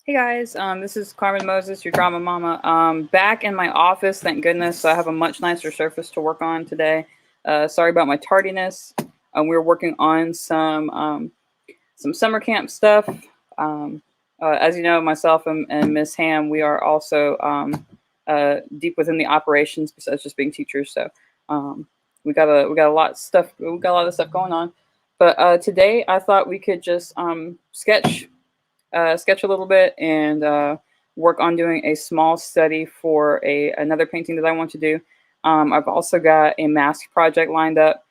Hey guys, this is Carmen Moses, your drama mama. Back in my office, thank goodness. I have a much nicer surface to work on today. Sorry about my tardiness. We're working on some summer camp stuff. As you know, myself and Miss Ham, we are also deep within the operations besides just being teachers. So um, we got a lot of stuff. We got a lot of stuff going on. But today, I thought we could just sketch a little bit and work on doing a small study for another painting that I want to do. I've also got a mask project lined up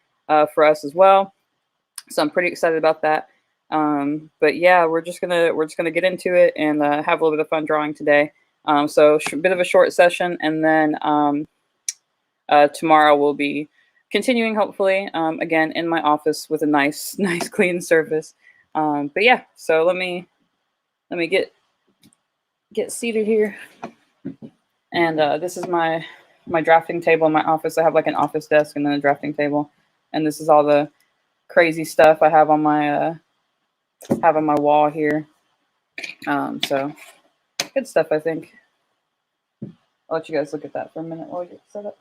for us as well, so I'm pretty excited about that. But yeah, we're just gonna get into it and have a little bit of fun drawing today. So bit of a short session, and then tomorrow we'll be continuing hopefully again in my office with a nice nice clean surface. But yeah, so let me get seated here. And this is my drafting table in my office. I have like an office desk and then a drafting table, and this is all the crazy stuff I have on my wall here. So good stuff, I think. I'll let you guys look at that for a minute while we get set up.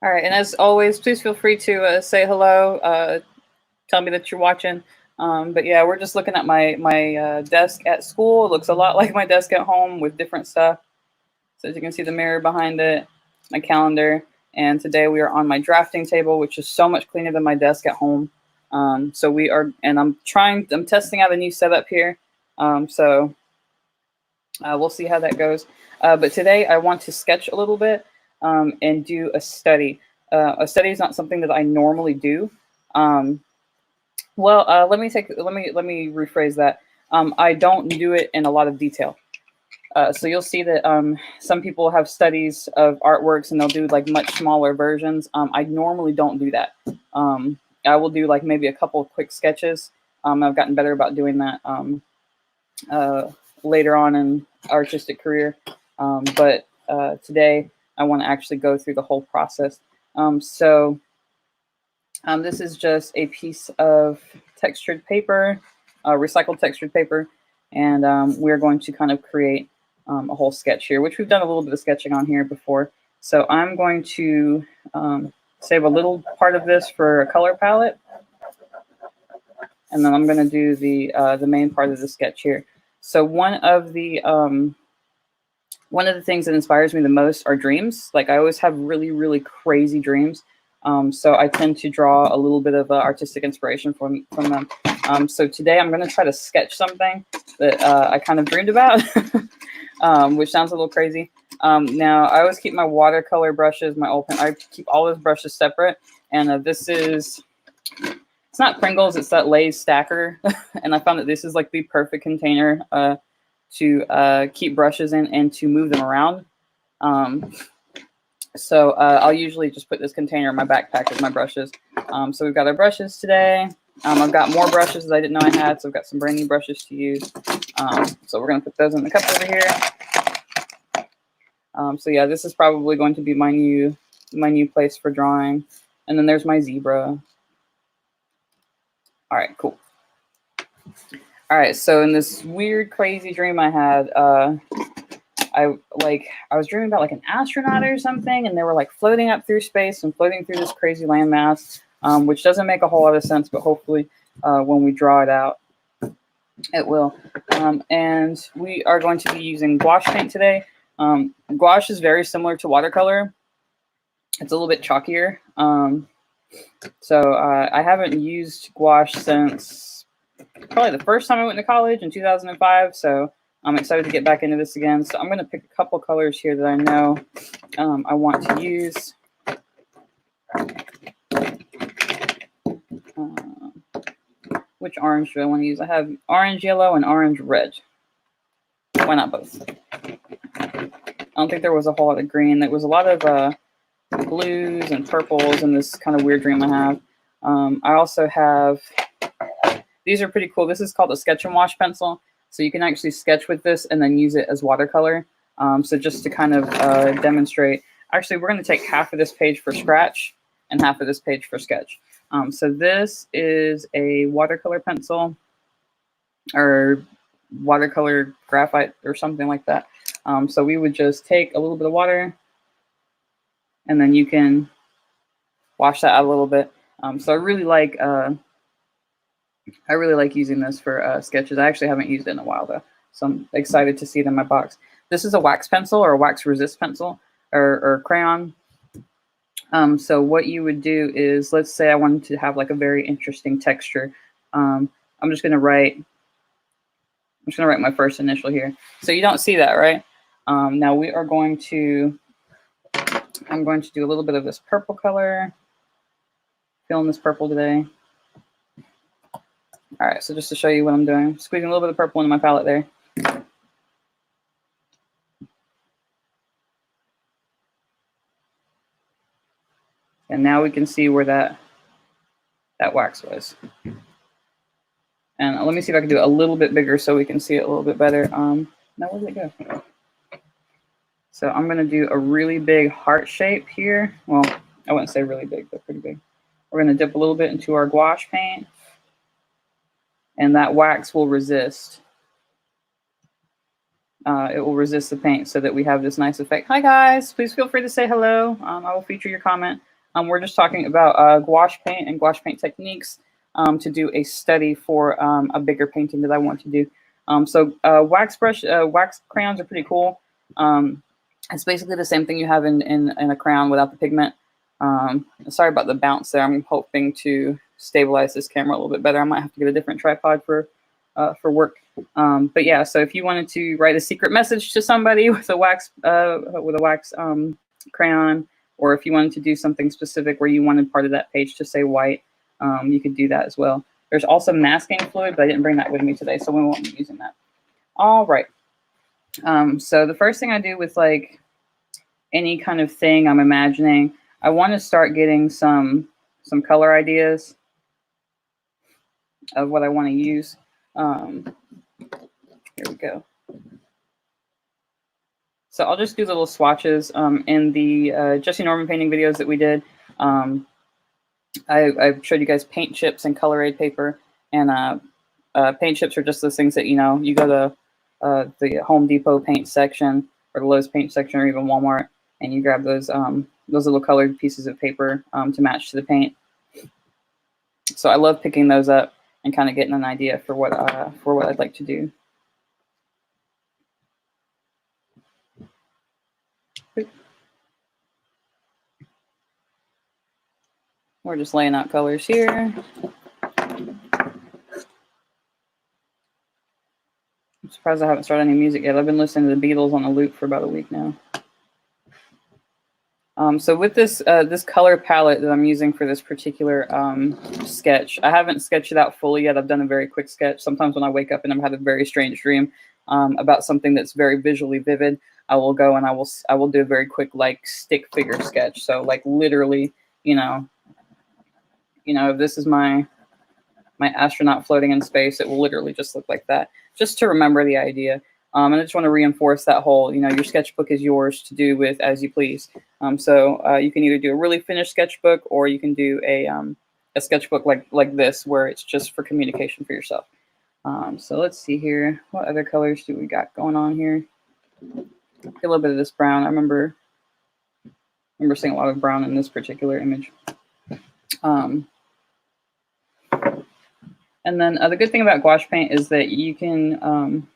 All right, and as always, please feel free to say hello, tell me that you're watching. But yeah, we're just looking at my desk at school. It looks a lot like my desk at home with different stuff. So as you can see, the mirror behind it, my calendar, and today we are on my drafting table, which is so much cleaner than my desk at home. So we are, and I'm testing out a new setup here. So we'll see how that goes. But today I want to sketch a little bit and do a study. A study is not something that I normally do. Let me rephrase that. I don't do it in a lot of detail. So you'll see that some people have studies of artworks and they'll do like much smaller versions. I normally don't do that. I will do like maybe a couple of quick sketches. I've gotten better about doing that later on in artistic career. But today I want to actually go through the whole process. This is just a piece of textured paper, recycled textured paper, and we're going to kind of create a whole sketch here, which we've done a little bit of sketching on here before. So I'm going to save a little part of this for a color palette, and then I'm going to do the main part of the sketch here. So one of the things that inspires me the most are dreams. Like I always have really, really crazy dreams. So I tend to draw a little bit of artistic inspiration from them. So today I'm going to try to sketch something that I kind of dreamed about, which sounds a little crazy. Now I always keep my watercolor brushes, I keep all those brushes separate. And this is, it's not Pringles, it's that Lay's stacker. And I found that this is like the perfect container to keep brushes in and to move them around. So I'll usually just put this container in my backpack with my brushes. So we've got our brushes today. I've got more brushes that I didn't know I had, so I've got some brand new brushes to use. So we're going to put those in the cup over here. So yeah, this is probably going to be my new place for drawing. And then there's my zebra. All right, cool. All right, so in this weird, crazy dream I had, I was dreaming about like an astronaut or something, and they were like floating up through space and floating through this crazy landmass, which doesn't make a whole lot of sense, but hopefully when we draw it out, it will. And we are going to be using gouache paint today. Gouache is very similar to watercolor. It's a little bit chalkier. So I haven't used gouache since probably the first time I went to college in 2005. So I'm excited to get back into this again. So I'm going to pick a couple colors here that I know I want to use. Which orange do I want to use? I have orange yellow and orange red. Why not both? I don't think there was a whole lot of green. There was a lot of blues and purples in this kind of weird dream I have. I also have, these are pretty cool. This is called a Sketch and Wash pencil. So you can actually sketch with this and then use it as watercolor. So just to kind of demonstrate, actually we're going to take half of this page for scratch and half of this page for sketch. So this is a watercolor pencil or watercolor graphite or something like that. So we would just take a little bit of water and then you can wash that out a little bit. So I really like using this for sketches. I actually haven't used it in a while though, so I'm excited to see it in my box. This is a wax pencil or a wax resist pencil or crayon. So what you would do is, let's say I wanted to have like a very interesting texture. I'm just gonna write my first initial here. So you don't see that, right? Now we are going to, I'm going to do a little bit of this purple color. Feeling this purple today. All right, so just to show you what I'm doing, squeezing a little bit of purple into my palette there. And now we can see where that wax was. And let me see if I can do it a little bit bigger so we can see it a little bit better. Now where did it go? So I'm gonna do a really big heart shape here. Well, I wouldn't say really big, but pretty big. We're gonna dip a little bit into our gouache paint, and that wax will resist. It will resist the paint so that we have this nice effect. Hi guys, please feel free to say hello. I will feature your comment. We're just talking about gouache paint and gouache paint techniques to do a study for a bigger painting that I want to do. So wax crayons are pretty cool. It's basically the same thing you have in a crayon without the pigment. Sorry about the bounce there. I'm hoping to stabilize this camera a little bit better. I might have to get a different tripod for work. But yeah, so if you wanted to write a secret message to somebody with a wax crayon, or if you wanted to do something specific where you wanted part of that page to say white, you could do that as well. There's also masking fluid, but I didn't bring that with me today, so we won't be using that. All right. So the first thing I do with like any kind of thing I'm imagining, I want to start getting some color ideas of what I want to use. Here we go. So I'll just do little swatches in the Jesse Norman painting videos that we did. I showed you guys paint chips and color aid paper, and paint chips are just those things that, you know, you go to the Home Depot paint section or the Lowe's paint section or even Walmart, and you grab those little colored pieces of paper to match to the paint. So I love picking those up and kind of getting an idea for what I'd like to do. We're just laying out colors here. I'm surprised I haven't started any music yet. I've been listening to the Beatles on a loop for about a week now. So with this this color palette that I'm using for this particular sketch, I haven't sketched it out fully yet. I've done a very quick sketch. Sometimes when I wake up and I've had a very strange dream about something that's very visually vivid, I will go and I will do a very quick like stick figure sketch. So like literally, you know, if this is my astronaut floating in space, it will literally just look like that, just to remember the idea. And I just want to reinforce that whole, you know, your sketchbook is yours to do with as you please. So you can either do a really finished sketchbook, or you can do a sketchbook like this, where it's just for communication for yourself. So let's see here. What other colors do we got going on here? A little bit of this brown. I remember seeing a lot of brown in this particular image. And then the good thing about gouache paint is that you can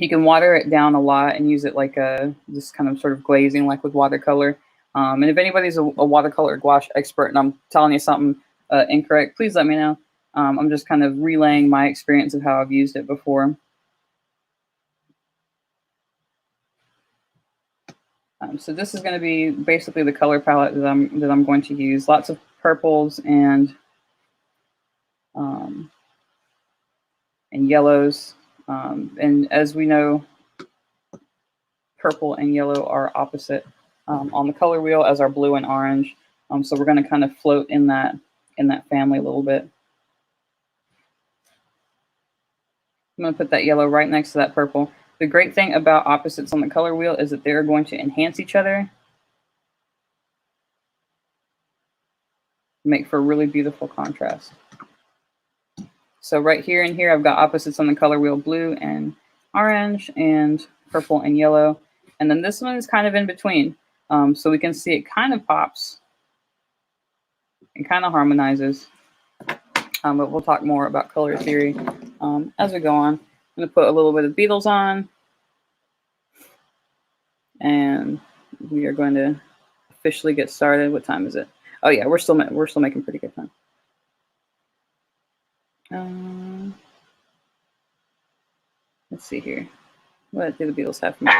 water it down a lot and use it like this kind of sort of glazing, like with watercolor. And if anybody's a watercolor gouache expert and I'm telling you something incorrect, please let me know. I'm just kind of relaying my experience of how I've used it before. So this is going to be basically the color palette that I'm going to use. Lots of purples and yellows. And as we know, purple and yellow are opposite on the color wheel as our blue and orange. So we're going to kind of float in that family a little bit. I'm going to put that yellow right next to that purple. The great thing about opposites on the color wheel is that they're going to enhance each other, make for a really beautiful contrast. So right here and here, I've got opposites on the color wheel, blue and orange and purple and yellow. And then this one is kind of in between. So we can see it kind of pops and kind of harmonizes. But we'll talk more about color theory as we go on. I'm going to put a little bit of Beatles on. And we are going to officially get started. What time is it? Oh yeah, we're still making pretty good time. Let's see here. What do the Beatles have for me?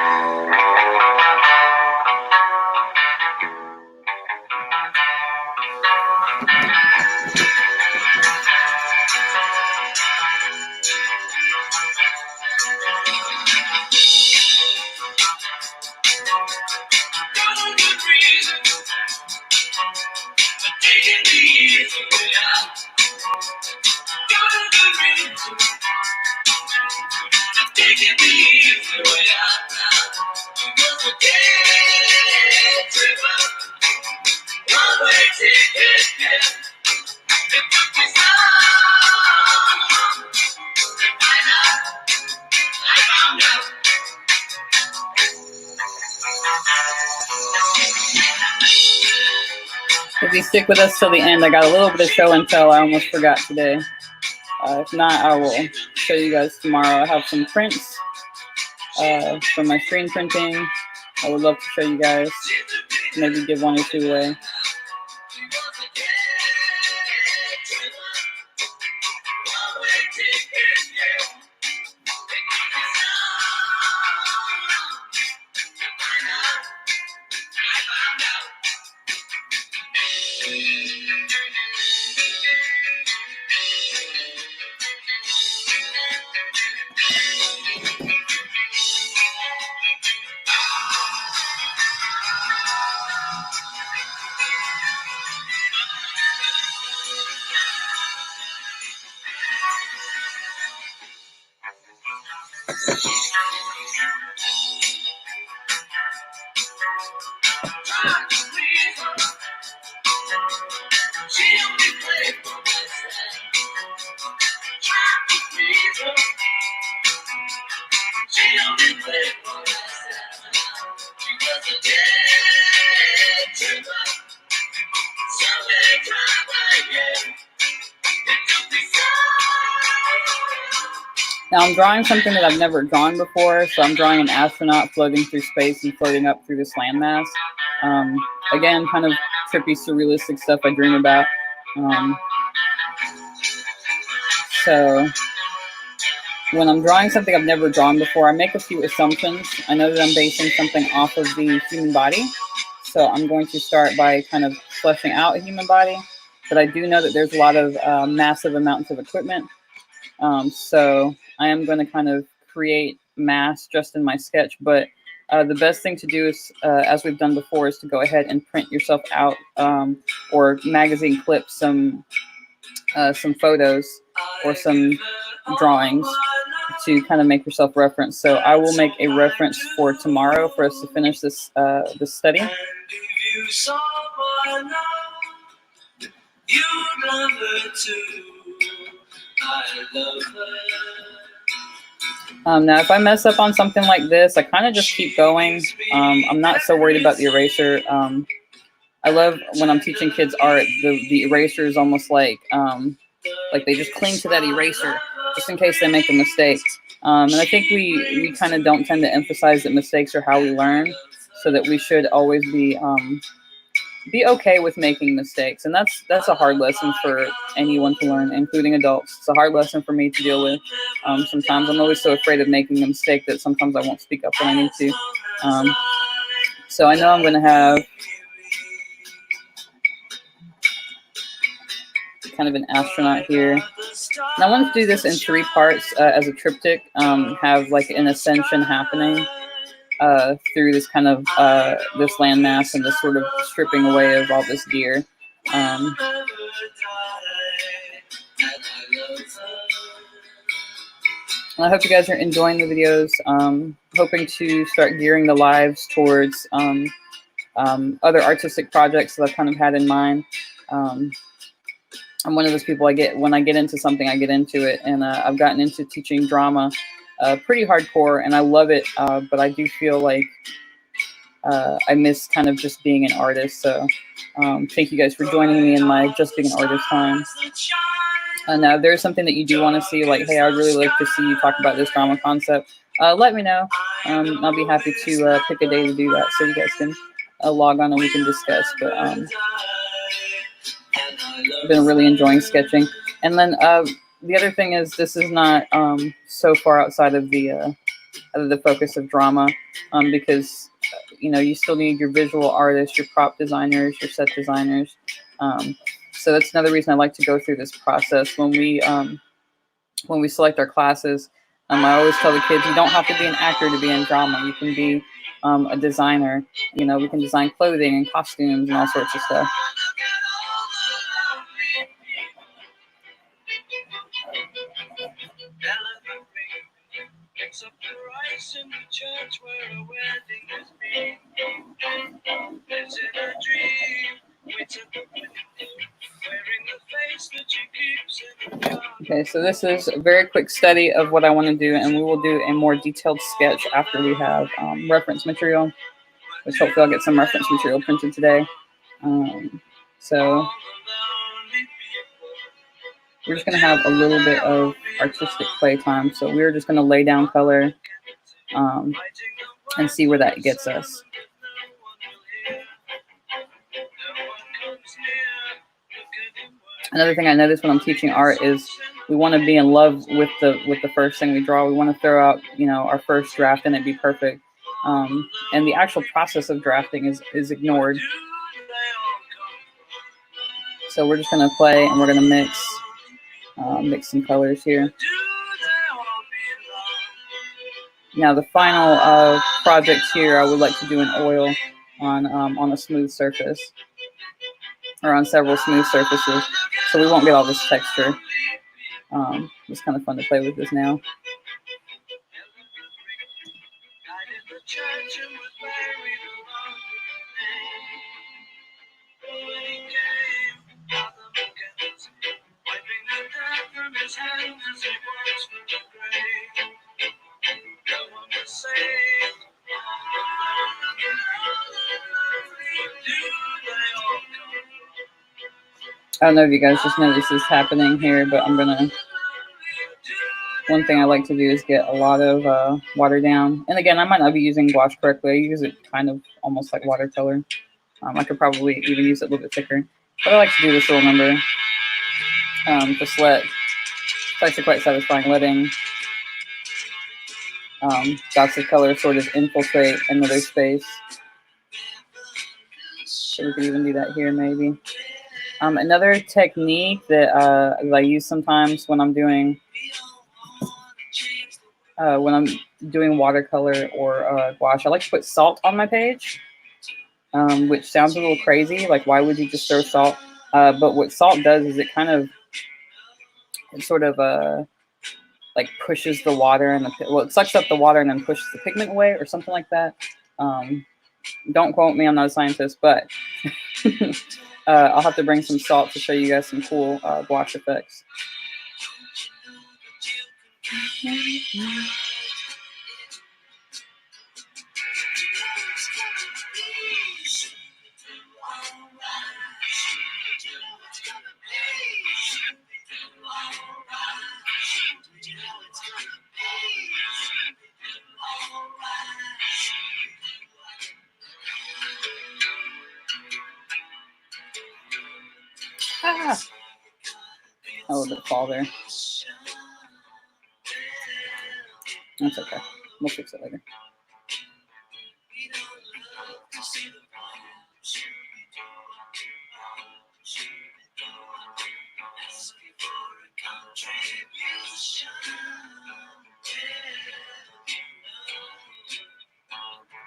If you stick with us till the end, I got a little bit of show and tell I almost forgot today. If not, I will show you guys tomorrow. I have some prints from my screen printing. I would love to show you guys. Maybe give one or two away. Now I'm drawing something that I've never drawn before, so I'm drawing an astronaut floating through space and floating up through this landmass. Again, kind of trippy, surrealistic stuff I dream about. So when I'm drawing something I've never drawn before, I make a few assumptions. I know that I'm basing something off of the human body, so I'm going to start by kind of fleshing out a human body, but I do know that there's a lot of massive amounts of equipment. So I am going to kind of create mass just in my sketch, but the best thing to do is, as we've done before, is to go ahead and print yourself out or magazine clip some photos or some drawings to kind of make yourself reference. So I will make a reference for tomorrow for us to finish this this study. Now, if I mess up on something like this, I kind of just keep going. I'm not so worried about the eraser. I love when I'm teaching kids art, the eraser is almost like they just cling to that eraser just in case they make a mistake. And I think we kind of don't tend to emphasize that mistakes are how we learn, so that we should always be okay with making mistakes. And that's a hard lesson for anyone to learn, including adults. It's a hard lesson for me to deal with. Sometimes I'm always so afraid of making a mistake that sometimes I won't speak up when I need to. So I know I'm going to have kind of an astronaut here. And I wanted to do this in 3 parts as a triptych, have like an ascension happening. through this kind of this landmass and this sort of stripping away of all this gear. Um, I hope you guys are enjoying the videos. Hoping to start gearing the lives towards other artistic projects that I've kind of had in mind. I'm one of those people, when I get into something, I get into it. And I've gotten into teaching drama pretty hardcore, and I love it. But I do feel like I miss kind of just being an artist. So thank you guys for joining me in my just being an artist time. Now, if there's something that you do want to see, like, hey, I'd really like to see you talk about this drama concept, let me know. I'll be happy to pick a day to do that, so you guys can log on and we can discuss. But I've been really enjoying sketching. And then the other thing is, this is not so far outside of the focus of drama, because you still need your visual artists, your prop designers, your set designers. So that's another reason I like to go through this process when we select our classes. I always tell the kids, you don't have to be an actor to be in drama. You can be a designer. We can design clothing and costumes and all sorts of stuff. It's a price in the church where a wedding is being. It's in a dream. Okay, so this is a very quick study of what I want to do, and we will do a more detailed sketch after we have reference material, which hopefully I'll get some reference material printed today. So we're just going to have a little bit of artistic playtime. So we're just going to lay down color and see where that gets us. Another thing I notice when I'm teaching art is we want to be in love with the first thing we draw. We want to throw out our first draft and it be perfect. And the actual process of drafting is ignored. So we're just going to play and we're going to mix some colors here. Now the final project here, I would like to do an oil on a smooth surface, or on several smooth surfaces, so we won't get all this texture. It's kind of fun to play with this now. I don't know if you guys just know this is happening here, but one thing I like to do is get a lot of water down. And again, I might not be using gouache correctly. I use it kind of almost like watercolor. I could probably even use it a little bit thicker. But I like to do this little number. Just it's actually quite satisfying letting dots of color sort of infiltrate another space. So we could even do that here maybe. Another technique that I use sometimes when I'm doing watercolor or gouache, I like to put salt on my page, which sounds a little crazy. Like, why would you just throw salt? But what salt does is it sort of like pushes the water and it sucks up the water and then pushes the pigment away or something like that. Don't quote me, I'm not a scientist, but I'll have to bring some salt to show you guys some cool gouache effects. Ah! A little bit fall there. That's okay. We'll fix it later.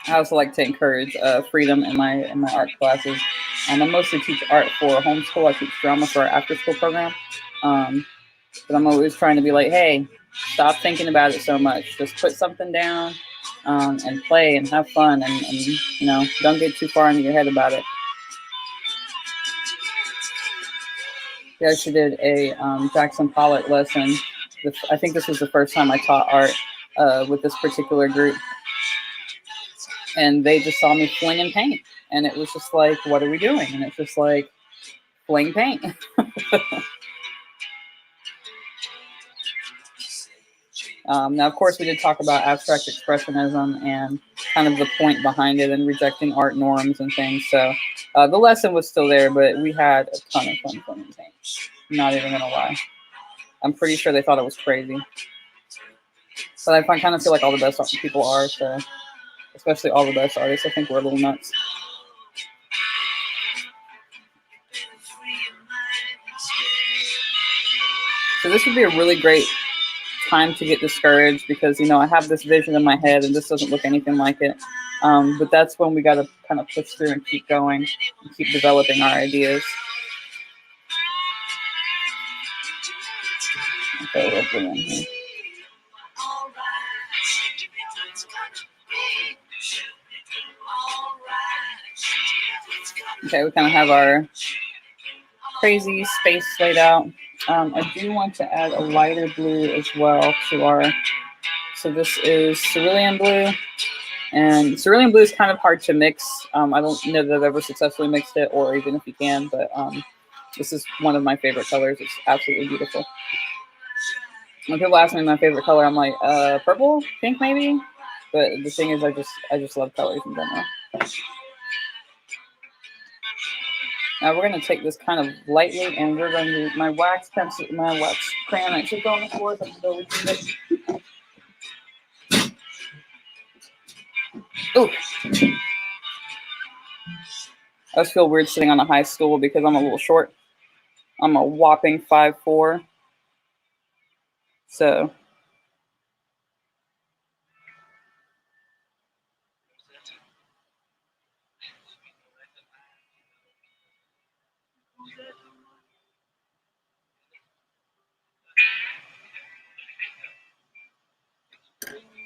I also like to encourage freedom in my art classes. I mostly teach art for homeschool. I teach drama for our after school program. But I'm always trying to be like, hey, stop thinking about it so much. Just put something down and play and have fun and don't get too far into your head about it. We actually did a Jackson Pollock lesson. I think this was the first time I taught art with this particular group. And they just saw me flinging paint. And it was just like, what are we doing? And it's just like, fling paint. Now, of course, we did talk about abstract expressionism and kind of the point behind it and rejecting art norms and things. So the lesson was still there, but we had a ton of fun flinging paint. I'm not even going to lie. I'm pretty sure they thought it was crazy. But I kind of feel like all the best people are, so especially all the best artists. I think we're a little nuts. So this would be a really great time to get discouraged because, I have this vision in my head and this doesn't look anything like it. But that's when we got to kind of push through and keep going and keep developing our ideas. Okay, okay, we kind of have our crazy space laid out. I do want to add a lighter blue as well to our, so this is cerulean blue, and cerulean blue is kind of hard to mix. I don't know that I've ever successfully mixed it, or even if you can, but this is one of my favorite colors. It's absolutely beautiful. When people ask me my favorite color, I'm like, purple, pink maybe, but the thing is, I just love colors in general. Now we're going to take this kind of lightly, and we're going to, my wax pencil, my wax crayon actually go on the floor. Oh, I just feel weird sitting on a high stool because I'm a little short. I'm a whopping 5'4". So.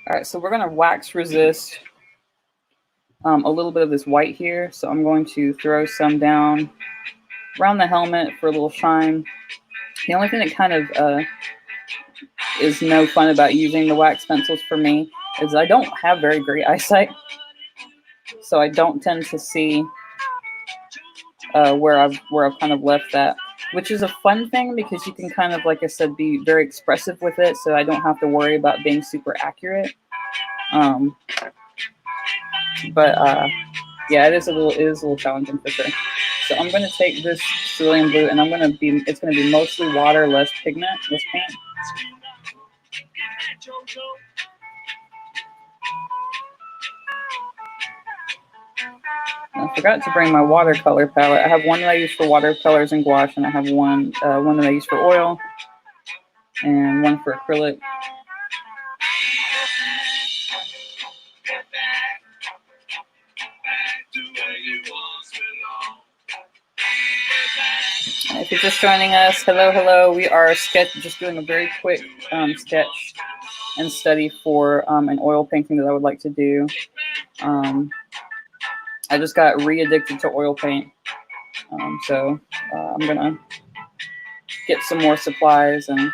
All right, so we're going to wax resist a little bit of this white here. So I'm going to throw some down around the helmet for a little shine. The only thing that kind of is no fun about using the wax pencils for me is I don't have very great eyesight. So I don't tend to see where I've kind of left that, which is a fun thing because you can kind of, like I said, be very expressive with it. So I don't have to worry about being super accurate. Yeah, it is a little challenging for sure. So I'm going to take this cerulean blue and it's going to be mostly water, less pigment, less paint. I forgot to bring my watercolor palette. I have one that I use for watercolors and gouache, and I have one that I use for oil, and one for acrylic. If you're just joining us, hello. We are just doing a very quick sketch and study for an oil painting that I would like to do. I just got re-addicted to oil paint, so I'm gonna get some more supplies and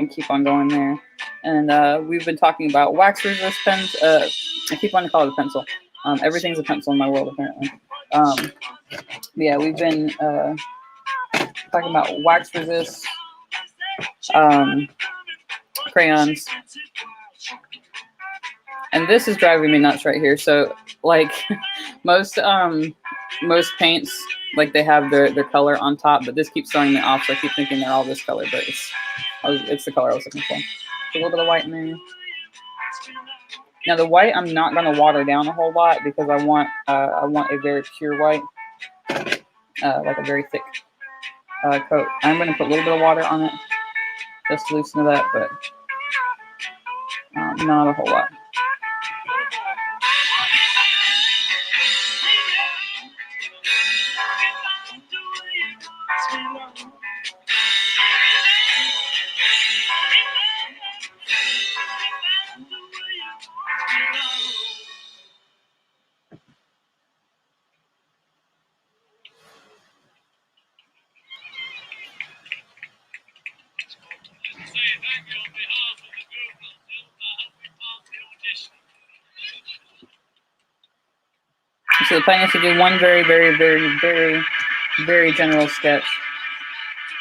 keep on going there. And we've been talking about wax resist pens. I keep wanting to call it a pencil. Everything's a pencil in my world, apparently. Yeah, we've been talking about wax resist crayons. And this is driving me nuts right here. So, like, most paints, like, they have their color on top, but this keeps throwing me off. So I keep thinking they're all this color, but it's the color I was looking for. A little bit of white in there. Now the white, I'm not going to water down a whole lot because I want a very pure white, like a very thick coat. I'm going to put a little bit of water on it just to loosen it up, but not a whole lot. So the plan is to do one very general sketch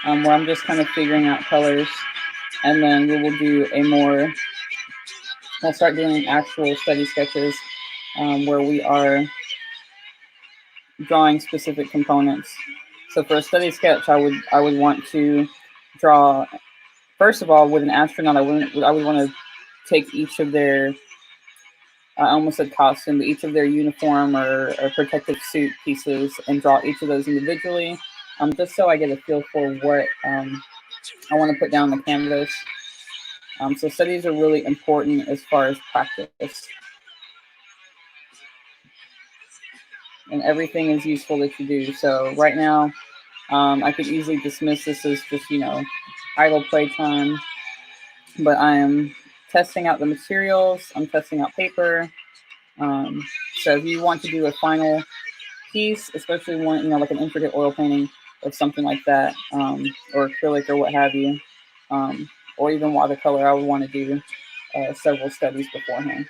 where I'm just kind of figuring out colors, and then we will do a more. We'll start doing actual study sketches where we are drawing specific components. So for a study sketch, I would want to draw. First of all, with an astronaut, I would want to take each of their, I almost said costume, but each of their uniform or protective suit pieces and draw each of those individually, just so I get a feel for what I want to put down the canvas. So studies are really important as far as practice. And everything is useful that you do. So right now, I could easily dismiss this as just, idle playtime, but I am testing out the materials. I'm testing out paper. So if you want to do a final piece, especially one, like an intricate oil painting or something like that, or acrylic or what have you, or even watercolor, I would want to do several studies beforehand.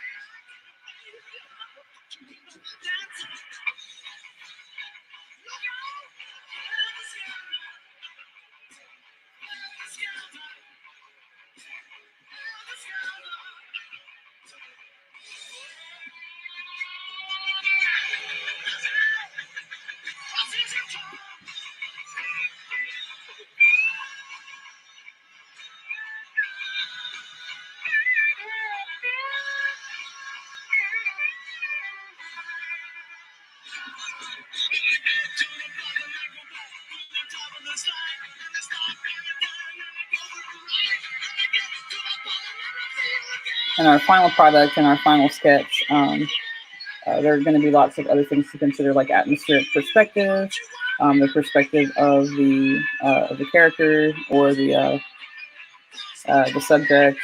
And our final product and our final sketch, there are going to be lots of other things to consider, like atmospheric perspective, the perspective of the character or the subject.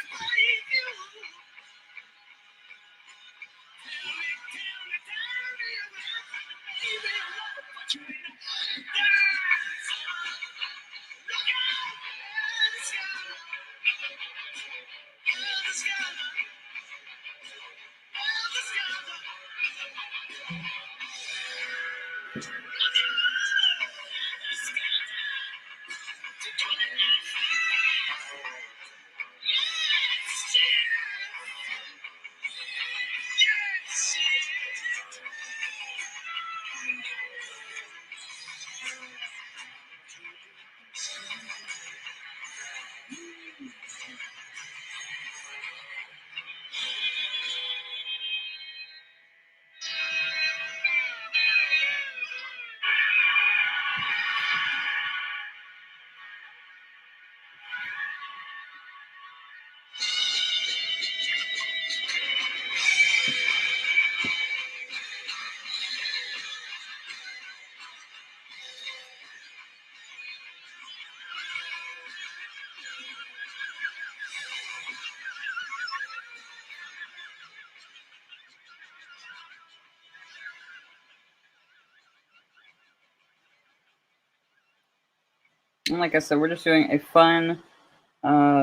And like I said, we're just doing a fun,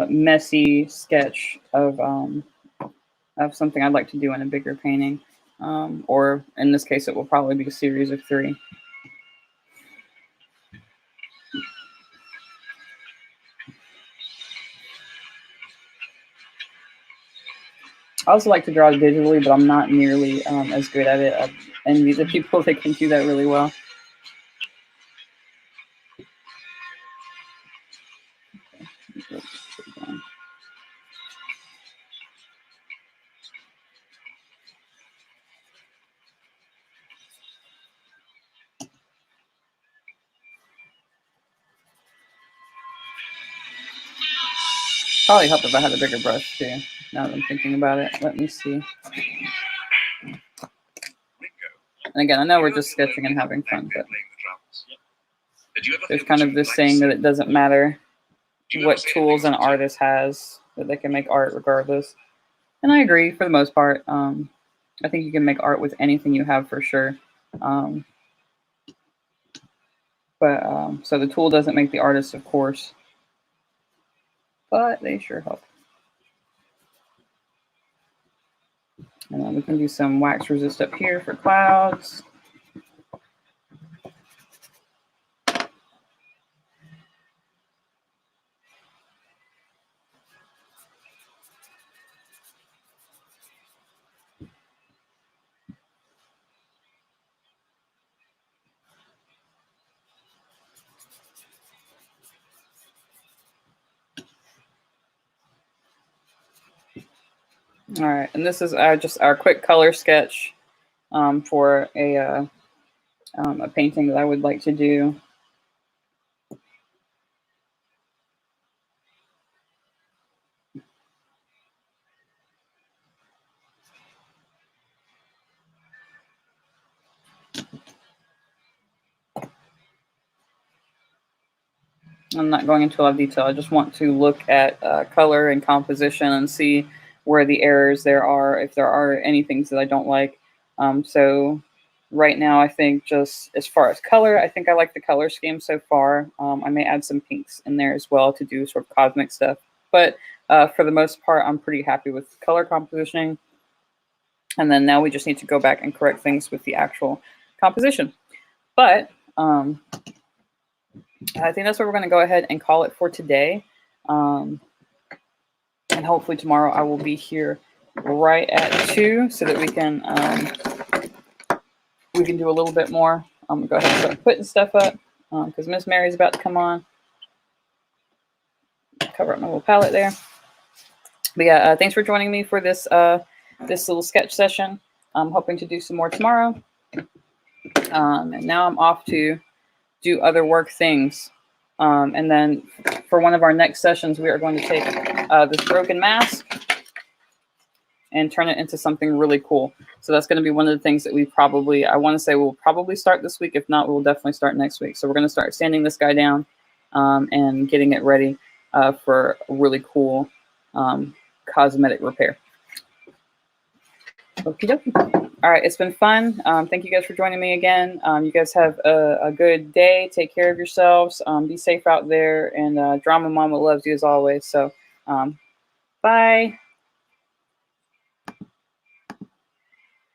messy sketch of something I'd like to do in a bigger painting. Or in this case, it will probably be a series of 3. I also like to draw digitally, but I'm not nearly as good at it. And these are people that can do that really well. Probably help if I had a bigger brush too. Now that I'm thinking about it, let me see. And again, I know we're just sketching and having fun, but there's kind of this saying that it doesn't matter what tools an artist has, that they can make art regardless. And I agree for the most part. I think you can make art with anything you have for sure. So the tool doesn't make the artist, of course, but they sure help. And then we can do some wax resist up here for clouds. All right, and this is just our quick color sketch for a painting that I would like to do. I'm not going into a lot of detail. I just want to look at color and composition and see where the errors there are, if there are any things that I don't like. So right now, I think just as far as color, I think I like the color scheme so far. I may add some pinks in there as well to do sort of cosmic stuff. But for the most part, I'm pretty happy with color compositioning. And then now we just need to go back and correct things with the actual composition. But I think that's what we're going to go ahead and call it for today. And hopefully tomorrow I will be here right at 2 so that we can do a little bit more. I'm going to go ahead and start putting stuff up because Miss Mary's about to come on. Cover up my little palette there. But yeah, thanks for joining me for this this little sketch session. I'm hoping to do some more tomorrow. And now I'm off to do other work things. And then for one of our next sessions, we are going to take this broken mask and turn it into something really cool. So that's going to be one of the things that we probably, I want to say we'll probably start this week. If not, we'll definitely start next week. So we're going to start sanding this guy down and getting it ready for a really cool cosmetic repair. Okie dokie. All right, it's been fun. Thank you guys for joining me again. You guys have a good day. Take care of yourselves. Be safe out there. And Drama Mama loves you as always. So bye.